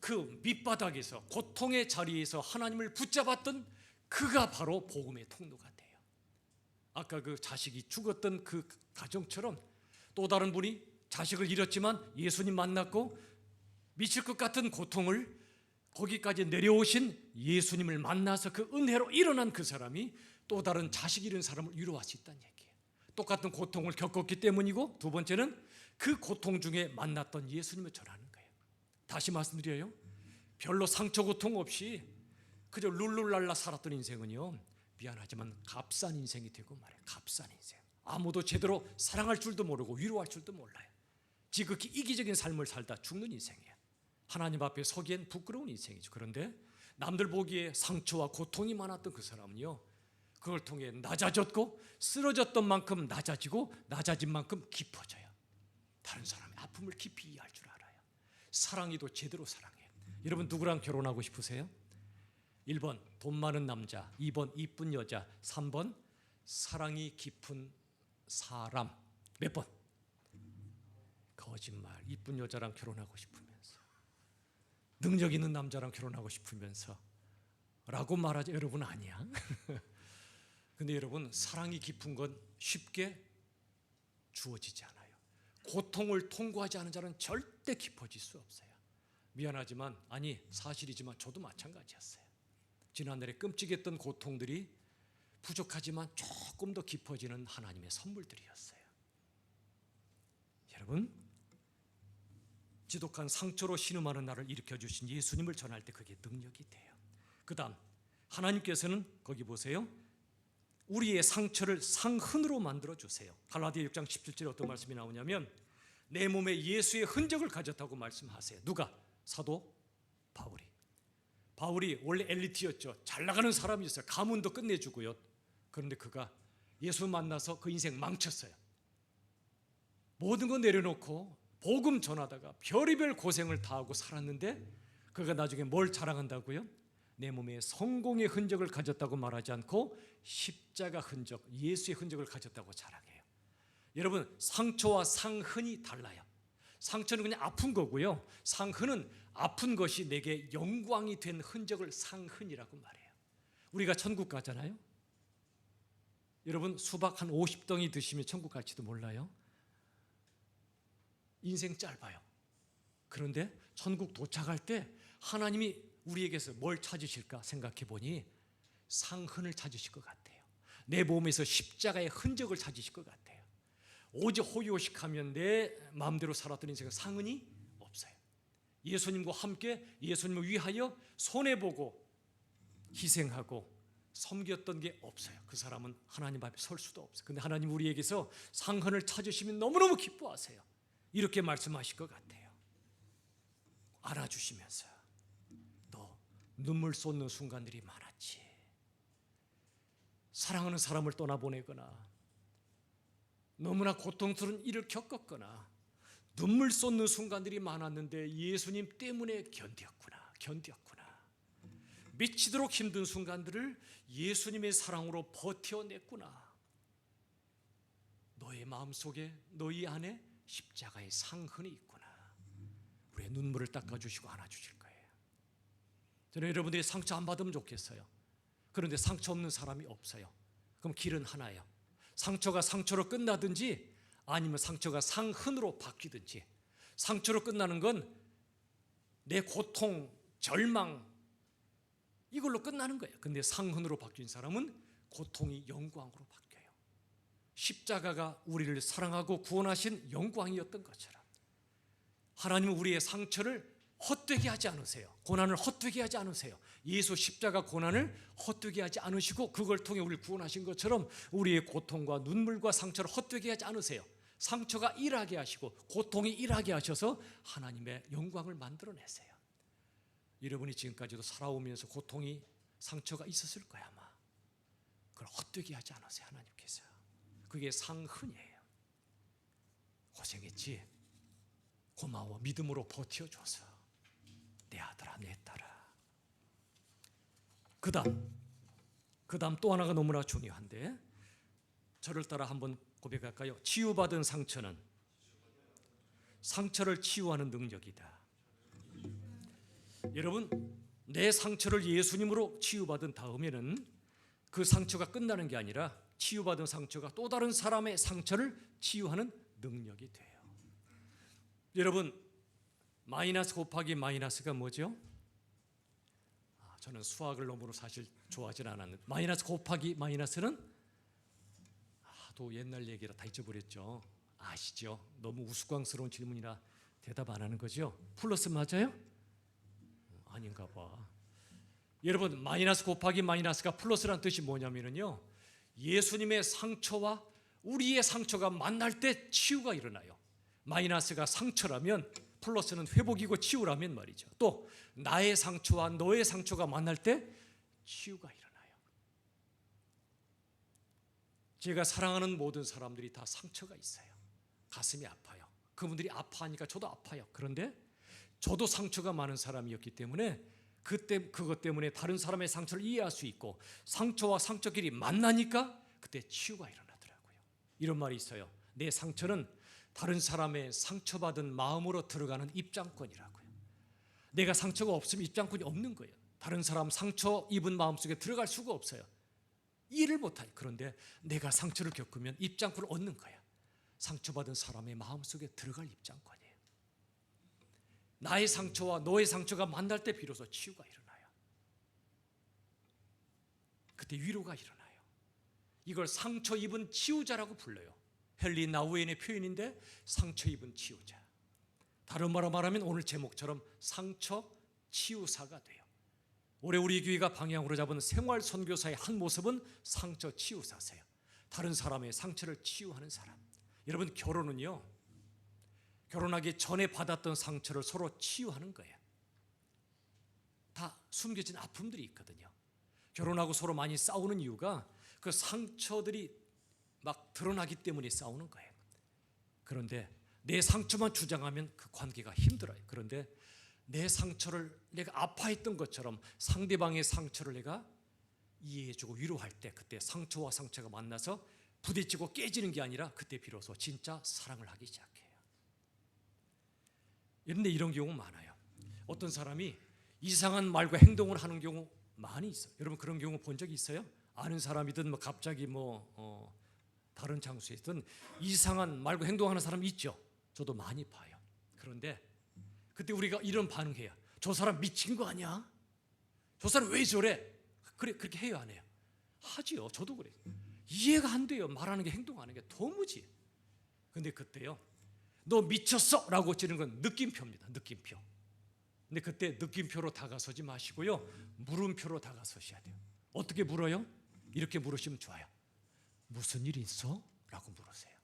그 밑바닥에서 고통의 자리에서 하나님을 붙잡았던 그가 바로 복음의 통로가 돼요. 아까 그 자식이 죽었던 그 가정처럼 또 다른 분이 자식을 잃었지만 예수님 만났고 미칠 것 같은 고통을 거기까지 내려오신 예수님을 만나서 그 은혜로 일어난 그 사람이 또 다른 자식 잃은 사람을 위로할 수 있다는 얘기예요. 똑같은 고통을 겪었기 때문이고, 두 번째는 그 고통 중에 만났던 예수님을 전하는 거예요. 다시 말씀드려요. 별로 상처 고통 없이 그저 룰룰랄라 살았던 인생은요, 미안하지만 값싼 인생이 되고 말해요. 값싼 인생. 아무도 제대로 사랑할 줄도 모르고 위로할 줄도 몰라요. 지극히 이기적인 삶을 살다 죽는 인생이에요. 하나님 앞에 서기엔 부끄러운 인생이죠. 그런데 남들 보기에 상처와 고통이 많았던 그 사람은요, 그걸 통해 낮아졌고 쓰러졌던 만큼 낮아지고 낮아진 만큼 깊어져요. 다른 사람의 아픔을 깊이 이해할 줄 알아요. 사랑이도 제대로 사랑해요. 여러분, 누구랑 결혼하고 싶으세요? 1번 돈 많은 남자, 2번 이쁜 여자, 3번 사랑이 깊은 사람. 몇 번? 거짓말. 이쁜 여자랑 결혼하고 싶으면서, 능력 있는 남자랑 결혼하고 싶으면서 라고 말하지. 여러분, 아니야. 근데 여러분, 사랑이 깊은 건 쉽게 주어지지 않아요. 고통을 통과하지 않은 자는 절대 깊어질 수 없어요. 미안하지만, 아니 사실이지만 저도 마찬가지였어요. 지난날에 끔찍했던 고통들이 부족하지만 조금 더 깊어지는 하나님의 선물들이었어요. 여러분, 지독한 상처로 신음하는 나를 일으켜주신 예수님을 전할 때 그게 능력이 돼요. 그 다음 하나님께서는 거기 보세요. 우리의 상처를 상흔으로 만들어주세요. 갈라디아 6장 17절에 어떤 말씀이 나오냐면 내 몸에 예수의 흔적을 가졌다고 말씀하세요. 누가? 사도 바울이. 바울이 원래 엘리트였죠. 잘 나가는 사람이었어요. 가문도 끝내주고요. 그런데 그가 예수 만나서 그 인생 망쳤어요. 모든 거 내려놓고 복음 전하다가 별의별 고생을 다하고 살았는데 그가 나중에 뭘 자랑한다고요? 내 몸에 성공의 흔적을 가졌다고 말하지 않고 십자가 흔적, 예수의 흔적을 가졌다고 자랑해요. 여러분, 상처와 상흔이 달라요. 상처는 그냥 아픈 거고요. 상흔은 아픈 것이 내게 영광이 된 흔적을 상흔이라고 말해요. 우리가 천국 가잖아요. 여러분, 수박 한 50덩이 드시면 천국 갈지도 몰라요. 인생 짧아요. 그런데 천국 도착할 때 하나님이 우리에게서 뭘 찾으실까 생각해 보니 상흔을 찾으실 것 같아요. 내 몸에서 십자가의 흔적을 찾으실 것 같아요. 오직 호의호식하면 내 마음대로 살았던 인생은 상흔이 없어요. 예수님과 함께 예수님을 위하여 손해보고 희생하고 섬겼던 게 없어요. 그 사람은 하나님 앞에 설 수도 없어요. 근데 하나님 우리에게서 상흔을 찾으시면 너무너무 기뻐하세요. 이렇게 말씀하실 것 같아요. 안아주시면서 너 눈물 쏟는 순간들이 많았지. 사랑하는 사람을 떠나보내거나 너무나 고통스러운 일을 겪었거나 눈물 쏟는 순간들이 많았는데 예수님 때문에 견뎠구나. 미치도록 힘든 순간들을 예수님의 사랑으로 버텨냈구나. 너의 마음속에 너희 안에 십자가의 상흔이 있구나. 우리의 눈물을 닦아주시고 안아주실 거예요. 저는 여러분들이 상처 안 받으면 좋겠어요. 그런데 상처 없는 사람이 없어요. 그럼 길은 하나예요. 상처가 상처로 끝나든지 아니면 상처가 상흔으로 바뀌든지. 상처로 끝나는 건 내 고통, 절망 이걸로 끝나는 거예요. 근데 상흔으로 바뀐 사람은 고통이 영광으로 바뀌어요. 십자가가 우리를 사랑하고 구원하신 영광이었던 것처럼 하나님은 우리의 상처를 헛되게 하지 않으세요. 고난을 헛되게 하지 않으세요. 예수 십자가 고난을 헛되게 하지 않으시고 그걸 통해 우리를 구원하신 것처럼 우리의 고통과 눈물과 상처를 헛되게 하지 않으세요. 상처가 일하게 하시고 고통이 일하게 하셔서 하나님의 영광을 만들어내세요. 여러분이 지금까지도 살아오면서 고통이 상처가 있었을 거야 아마. 그걸 헛되게 하지 않으세요. 하나님께서. 그게 상흔이에요. 고생했지? 고마워. 믿음으로 버텨줘서. 내 아들아 내 딸아. 그 다음 또 하나가 너무나 중요한데 저를 따라 한번 고백할까요? 치유받은 상처는 상처를 치유하는 능력이다. 여러분, 내 상처를 예수님으로 치유받은 다음에는 그 상처가 끝나는 게 아니라 치유받은 상처가 또 다른 사람의 상처를 치유하는 능력이 돼요. 여러분, 마이너스 곱하기 마이너스가 뭐죠? 저는 수학을 너무 사실 좋아하진 않았는데 마이너스 곱하기 마이너스는 또 옛날 얘기라 다 잊어버렸죠. 아시죠? 너무 우스꽝스러운 질문이라 대답 안 하는 거죠. 플러스 맞아요? 아닌가 봐. 여러분, 마이너스 곱하기 마이너스가 플러스란 뜻이 뭐냐면요, 예수님의 상처와 우리의 상처가 만날 때 치유가 일어나요. 마이너스가 상처라면 플러스는 회복이고 치유라면 말이죠. 또 나의 상처와 너의 상처가 만날 때 치유가 일어나요. 제가 사랑하는 모든 사람들이 다 상처가 있어요. 가슴이 아파요. 그분들이 아파하니까 저도 아파요. 그런데 저도 상처가 많은 사람이었기 때문에 그것 때문에 다른 사람의 상처를 이해할 수 있고 상처와 상처끼리 만나니까 그때 치유가 일어나더라고요. 이런 말이 있어요. 내 상처는 다른 사람의 상처받은 마음으로 들어가는 입장권이라고요. 내가 상처가 없으면 입장권이 없는 거예요. 다른 사람 상처 입은 마음속에 들어갈 수가 없어요. 이해를 못해요. 그런데 내가 상처를 겪으면 입장권을 얻는 거야. 상처받은 사람의 마음속에 들어갈 입장권이에요. 나의 상처와 너의 상처가 만날 때 비로소 치유가 일어나요. 그때 위로가 일어나요. 이걸 상처 입은 치유자라고 불러요. 헨리 나우엔의 표현인데 상처 입은 치유자. 다른 말로 말하면 오늘 제목처럼 상처 치유사가 돼요. 올해 우리 교회가 방향으로 잡은 생활 선교사의 한 모습은 상처 치유사세요. 다른 사람의 상처를 치유하는 사람. 여러분, 결혼은요, 결혼하기 전에 받았던 상처를 서로 치유하는 거예요. 다 숨겨진 아픔들이 있거든요. 결혼하고 서로 많이 싸우는 이유가 그 상처들이 막 드러나기 때문에 싸우는 거예요. 그런데 내 상처만 주장하면 그 관계가 힘들어요. 그런데 내 상처를 내가 아파했던 것처럼 상대방의 상처를 내가 이해해주고 위로할 때, 그때 상처와 상처가 만나서 부딪히고 깨지는 게 아니라 그때 비로소 진짜 사랑을 하기 시작해요. 그런데 이런 경우 많아요. 어떤 사람이 이상한 말과 행동을 하는 경우 많이 있어요. 여러분, 그런 경우 본 적이 있어요? 아는 사람이든 뭐 갑자기 다른 장소에 있든 이상한 말과 행동하는 사람 있죠. 저도 많이 봐요. 그런데 그때 우리가 이런 반응해요. 저 사람 미친 거 아니야? 저 사람 왜 저래? 그렇게 해요, 안 해요? 하지요. 저도 그래요. 이해가 안 돼요. 말하는 게 행동하는 게 도무지. 근데 그때요, 너 미쳤어 라고 지는 건 느낌표입니다. 느낌표. 근데 그때 느낌표로 다가서지 마시고요, 물음표로 다가서셔야 돼요. 어떻게 물어요? 이렇게 물으시면 좋아요. 무슨 일 있어? 라고 물으세요.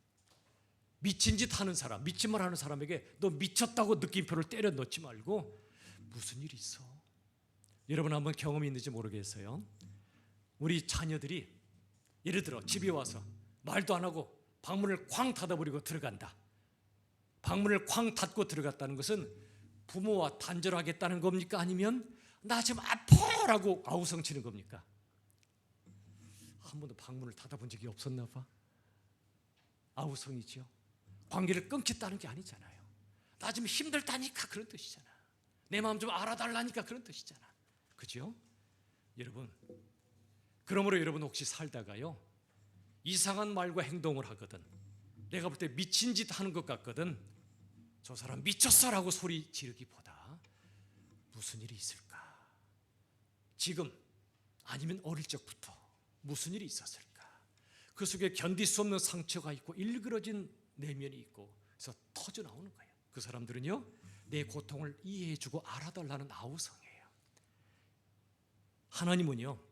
미친 짓 하는 사람, 미친 말 하는 사람에게 너 미쳤다고 느낌표를 때려 넣지 말고 무슨 일 있어? 여러분, 한번 경험이 있는지 모르겠어요. 우리 자녀들이 예를 들어 집에 와서 말도 안 하고 방문을 쾅 닫아버리고 들어간다. 방문을 쾅 닫고 들어갔다는 것은 부모와 단절하겠다는 겁니까? 아니면 나 지금 아파라고 아우성치는 겁니까? 한 번도 방문을 닫아본 적이 없었나 봐. 아우성이죠. 관계를 끊겠다는 게 아니잖아요. 나 지금 힘들다니까 그런 뜻이잖아. 내 마음 좀 알아달라니까 그런 뜻이잖아. 그죠? 여러분, 그러므로 여러분 혹시 살다가요, 이상한 말과 행동을 하거든, 내가 볼 때 미친 짓 하는 것 같거든, 저 사람 미쳤어라고 소리 지르기보다 무슨 일이 있을까? 지금 아니면 어릴 적부터 무슨 일이 있었을까? 그 속에 견딜 수 없는 상처가 있고 일그러진 내면이 있고, 그래서 터져 나오는 거예요. 그 사람들은요, 내 고통을 이해해주고 알아달라는 아우성이에요. 하나님은요,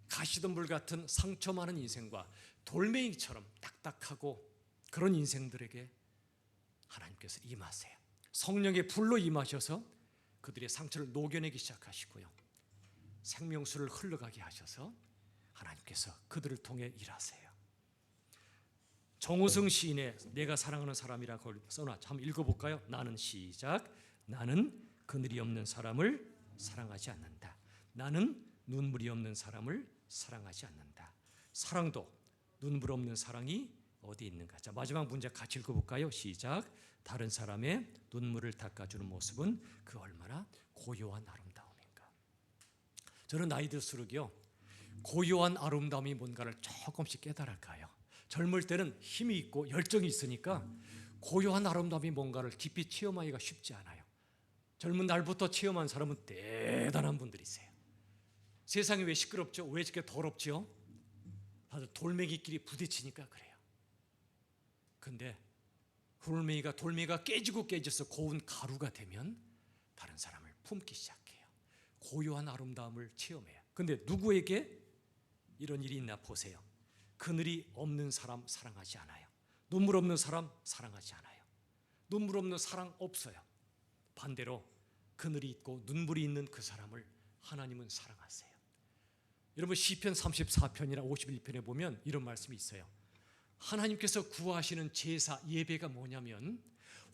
가시덤불 같은 상처 많은 인생과 돌멩이처럼 딱딱하고 그런 인생들에게 하나님께서 임하세요. 성령의 불로 임하셔서 그들의 상처를 녹여내기 시작하시고요, 생명수를 흘러가게 하셔서 하나님께서 그들을 통해 일하세요. 정우승 시인의 내가 사랑하는 사람이라고 써놨죠. 한번 읽어볼까요? 나는 시작. 나는 그늘이 없는 사람을 사랑하지 않는다. 나는 눈물이 없는 사람을 사랑하지 않는다. 사랑도 눈물 없는 사랑이 어디 있는가? 자, 마지막 문제 같이 읽어볼까요? 시작. 다른 사람의 눈물을 닦아주는 모습은 그 얼마나 고요한 아름다움인가. 저는 나이 들수록요, 고요한 아름다움이 뭔가를 조금씩 깨달아가요. 젊을 때는 힘이 있고 열정이 있으니까 고요한 아름다움이 뭔가를 깊이 체험하기가 쉽지 않아요. 젊은 날부터 체험한 사람은 대단한 분들이세요. 세상이 왜 시끄럽죠? 왜 이렇게 더럽죠? 다들 돌멩이끼리 부딪히니까 그래요. 근데 돌멩이가 깨지고 깨져서 고운 가루가 되면 다른 사람을 품기 시작해요. 고요한 아름다움을 체험해요. 근데 누구에게 이런 일이 있나 보세요. 그늘이 없는 사람 사랑하지 않아요. 눈물 없는 사람 사랑하지 않아요. 눈물 없는 사랑 없어요. 반대로 그늘이 있고 눈물이 있는 그 사람을 하나님은 사랑하세요. 여러분, 시편 34편이나 51편에 보면 이런 말씀이 있어요. 하나님께서 구하시는 제사 예배가 뭐냐면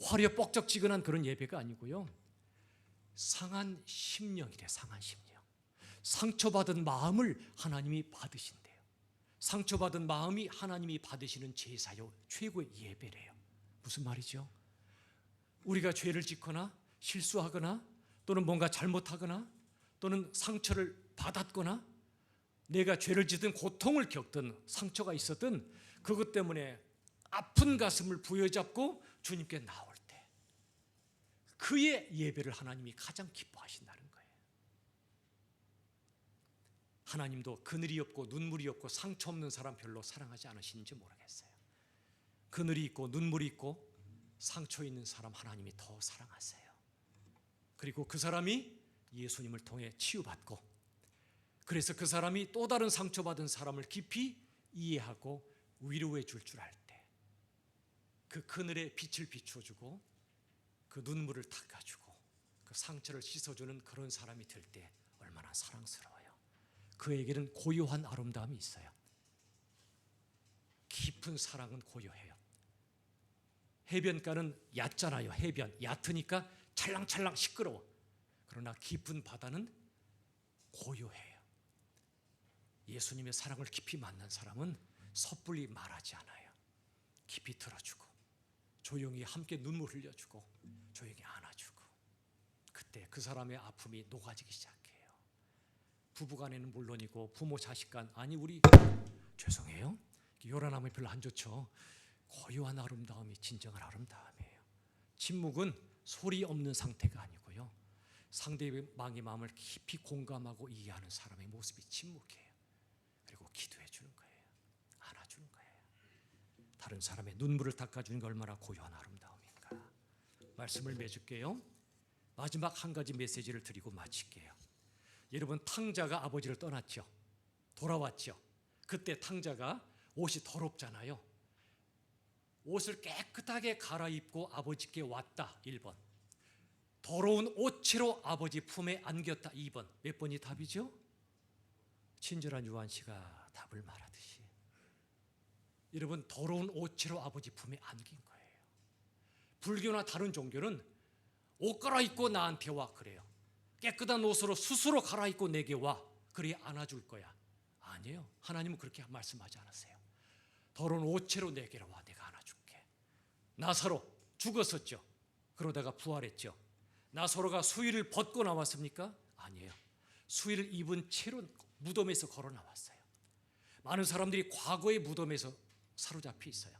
화려 뻑적지근한 그런 예배가 아니고요, 상한 심령이래. 상한 심령. 상처받은 마음을 하나님이 받으신대요. 상처받은 마음이 하나님이 받으시는 제사요, 최고의 예배래요. 무슨 말이죠? 우리가 죄를 짓거나 실수하거나 또는 뭔가 잘못하거나 또는 상처를 받았거나 내가 죄를 짓든 고통을 겪든 상처가 있었든 그것 때문에 아픈 가슴을 부여잡고 주님께 나올 때 그의 예배를 하나님이 가장 기뻐하신다는 거예요. 하나님도 그늘이 없고 눈물이 없고 상처 없는 사람 별로 사랑하지 않으시는지 모르겠어요. 그늘이 있고 눈물이 있고 상처 있는 사람 하나님이 더 사랑하세요. 그리고 그 사람이 예수님을 통해 치유받고, 그래서 그 사람이 또 다른 상처받은 사람을 깊이 이해하고 위로해 줄 알 때, 그 그늘에 빛을 비춰주고 그 눈물을 닦아주고 그 상처를 씻어주는 그런 사람이 될 때 얼마나 사랑스러워요. 그에게는 고요한 아름다움이 있어요. 깊은 사랑은 고요해요. 해변가는 얕잖아요. 해변 얕으니까 찰랑찰랑 시끄러워. 그러나 깊은 바다는 고요해요. 예수님의 사랑을 깊이 만난 사람은 섣불리 말하지 않아요. 깊이 들어주고 조용히 함께 눈물 흘려주고 조용히 안아주고, 그때 그 사람의 아픔이 녹아지기 시작해요. 부부간에는 물론이고 부모 자식간, 아니 우리 죄송해요, 요란함이 별로 안 좋죠. 고요한 아름다움이 진정한 아름다움이에요. 침묵은 소리 없는 상태가 아니고요, 상대방의 마음을 깊이 공감하고 이해하는 사람의 모습이 침묵이에요. 그리고 기도해 주는 거예요. 안아주는 거예요. 다른 사람의 눈물을 닦아주는 게 얼마나 고요한 아름다움인가. 말씀을 맺을게요. 마지막 한 가지 메시지를 드리고 마칠게요. 여러분, 탕자가 아버지를 떠났죠. 돌아왔죠. 그때 탕자가 옷이 더럽잖아요. 옷을 깨끗하게 갈아입고 아버지께 왔다. 1번. 더러운 옷채로 아버지 품에 안겼다. 2번. 몇 번이 답이죠? 친절한 유한 씨가 답을 말하듯이, 여러분, 더러운 옷채로 아버지 품에 안긴 거예요. 불교나 다른 종교는 옷 갈아입고 나한테 와 그래요. 깨끗한 옷으로 스스로 갈아입고 내게 와, 그래야 안아줄 거야. 아니에요. 하나님은 그렇게 말씀하지 않으세요. 더러운 옷채로 내게로 와, 내가 안아줄게. 나사로 죽었었죠. 그러다가 부활했죠. 나사로가 수의를 벗고 나왔습니까? 아니에요. 수의를 입은 채로 무덤에서 걸어 나왔어요. 많은 사람들이 과거의 무덤에서 사로잡혀 있어요.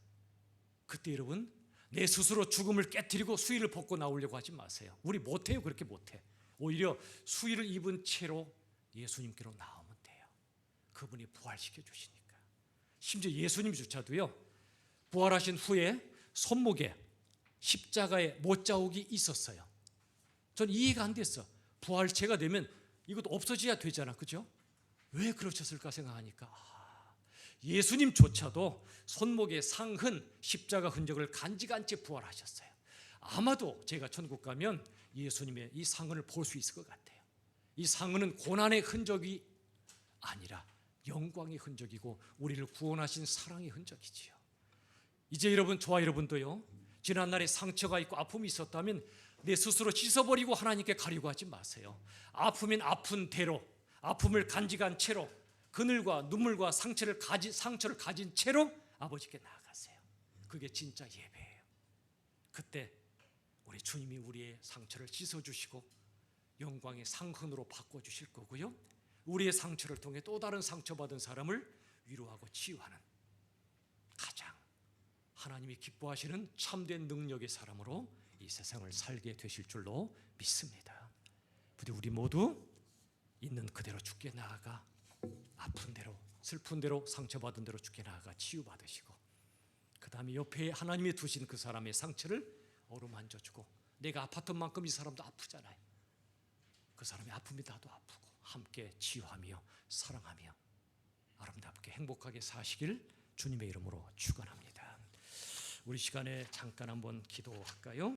그때 여러분, 내 스스로 죽음을 깨트리고 수의를 벗고 나오려고 하지 마세요. 우리 못해요. 그렇게 못해. 오히려 수의를 입은 채로 예수님께로 나오면 돼요. 그분이 부활시켜 주시니까. 심지어 예수님조차도요, 부활하신 후에 손목에 십자가의 못자국이 있었어요. 전 이해가 안 됐어. 부활체가 되면 이것도 없어져야 되잖아, 그죠? 왜 그러셨을까 생각하니까, 예수님조차도 손목에 상흔, 십자가 흔적을 간직한 채 부활하셨어요. 아마도 제가 천국 가면 예수님의 이 상흔을 볼 수 있을 것 같아요. 이 상흔은 고난의 흔적이 아니라 영광의 흔적이고 우리를 구원하신 사랑의 흔적이지요. 이제 여러분, 저와 여러분도요, 지난날에 상처가 있고 아픔이 있었다면 내 스스로 씻어버리고 하나님께 가려고 하지 마세요. 아프면 아픈 대로, 아픔을 간직한 채로, 그늘과 눈물과 상처를 가진 채로 아버지께 나아가세요. 그게 진짜 예배예요. 그때 우리 주님이 우리의 상처를 씻어주시고 영광의 상흔으로 바꿔주실 거고요, 우리의 상처를 통해 또 다른 상처받은 사람을 위로하고 치유하는 가장 하나님이 기뻐하시는 참된 능력의 사람으로 이 세상을 살게 되실 줄로 믿습니다. 부디 우리 모두 있는 그대로 주께 나아가, 아픈 대로, 슬픈 대로, 상처받은 대로 주께 나아가 치유받으시고, 그 다음에 옆에 하나님이 두신 그 사람의 상처를 어루만져주고, 내가 아팠던 만큼 이 사람도 아프잖아요. 그 사람의 아픔이 나도 아프고 함께 치유하며 사랑하며 아름답게 행복하게 사시길 주님의 이름으로 축원합니다. 우리 시간에 잠깐 한번 기도할까요?